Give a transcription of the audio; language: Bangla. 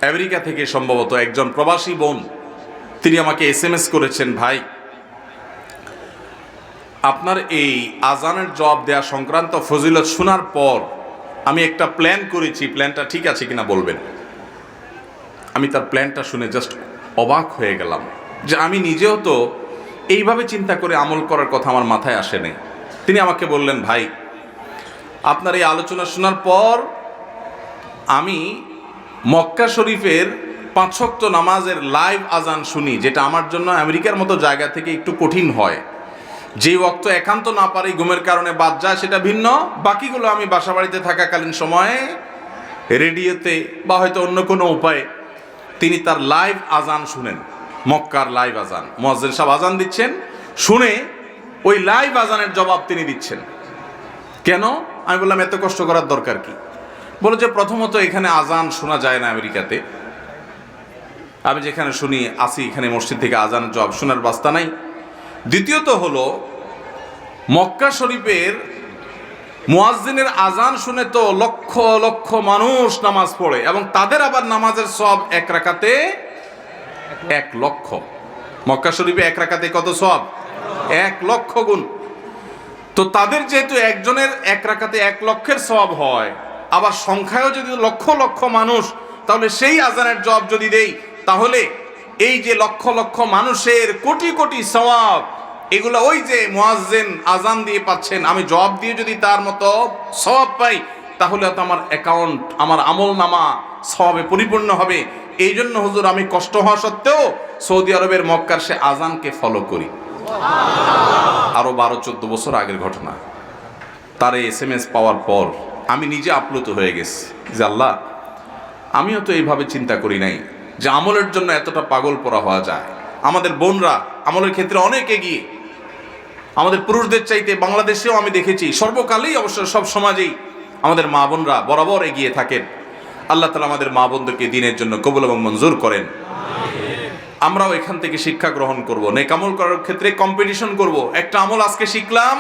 আমেরিকা থেকে সম্ভবত একজন প্রবাসী বোন তিনি আমাকে এসএমএস করেছেন, ভাই আপনার এই আজানের জবাব দেয়া সংক্রান্ত ফজিলত শোনার পর আমি একটা প্ল্যান করেছি, প্ল্যানটা ঠিক আছে কিনা বলবেন। আমি তার প্ল্যানটা শুনে জাস্ট অবাক হয়ে গেলাম যে আমি নিজেও তো এইভাবে চিন্তা করে আমল করার কথা আমার মাথায় আসেনি। তিনি আমাকে বললেন, ভাই আপনার এই আলোচনা শোনার পর আমি মক্কা শরীফের 5 ওয়াক্ত নামাজের লাইভ আজান শুনি, যেটা আমার জন্য আমেরিকার মতো জায়গা থেকে একটু কঠিন হয়। যে ওয়াক্ত একান্ত না পারি, ঘুমের কারণে বাদ যায়, সেটা ভিন্ন। বাকিগুলো আমি বাসা বাড়িতে থাকাকালীন সময়ে রেডিওতে বা হয়তো অন্য কোনো উপায়ে তিনি তার লাইভ আজান শুনেন। মক্কার লাইভ আজান, মুয়াজ্জিন সাহেব আজান দিচ্ছেন, শুনে ওই লাইভ আজানের জবাব তিনি দিচ্ছেন। কেন? আমি বললাম এত কষ্ট করার দরকার কি? বলে যে প্রথমত এখানে আজান শোনা যায় না আমেরিকাতে। আমি যেখানে শুনি আসি, এখানে মসজিদ থেকে আজানের জবাব শোনার বাস্তা নাই। দ্বিতীয়ত হলো মক্কা শরীফের মুয়াজ্জিনের আজান শুনে তো লক্ষ লক্ষ মানুষ নামাজ পড়ে, এবং তাদের আবার নামাজের সওয়াব এক রাকাতে 1 লক্ষ। মক্কা শরীফে 1 রাকাতে কত সওয়াব? 1 লক্ষ গুণ। তো তাদের যেহেতু একজনের 1 রাকাতে 1 লক্ষের সওয়াব হয়, আবার সংখ্যায়ও যদি লক্ষ লক্ষ মানুষ, তাহলে সেই আজানের জবাব যদি দেই, তাহলে এই যে লক্ষ লক্ষ মানুষের কোটি কোটি সওয়াব, এগুলো ওই যে মুয়াজ্জিন আজান দিয়ে পাচ্ছেন, আমি জবাব দিয়ে যদি তার মতো সওয়াব পাই, তাহলে তো আমার অ্যাকাউন্ট, আমার আমল নামা সওয়াবে পরিপূর্ণ হবে। এই জন্য হুজুর আমি কষ্ট হওয়া সত্ত্বেও সৌদি আরবের মক্কার সে আজানকে ফলো করি। আরো 12-14 বছর আগের ঘটনা। তার এই এসএমএস পাওয়ার পর আমি নিজে আপ্লুত হয়ে গেছি যে আল্লাহ, আমিও তো এইভাবে চিন্তা করি নাই যে আমলের জন্য এতটা পাগল পড়া হওয়া যায়। আমাদের বোনরা আমলের ক্ষেত্রে অনেক এগিয়ে, আমাদের পুরুষদের চাইতে বাংলাদেশেও আমি দেখেছি, সর্বকালেই অবশ্য সব সমাজেই আমাদের মা বোনরা বরাবর এগিয়ে থাকেন। আল্লাহ তাআলা আমাদের মা বোনদেরকে দ্বীনের জন্য কবুল এবং মঞ্জুর করেন। আমরাও এখান থেকে শিক্ষা গ্রহণ করব, নেক আমল করার ক্ষেত্রে কম্পিটিশন করব। একটা আমল আজকে শিখলাম,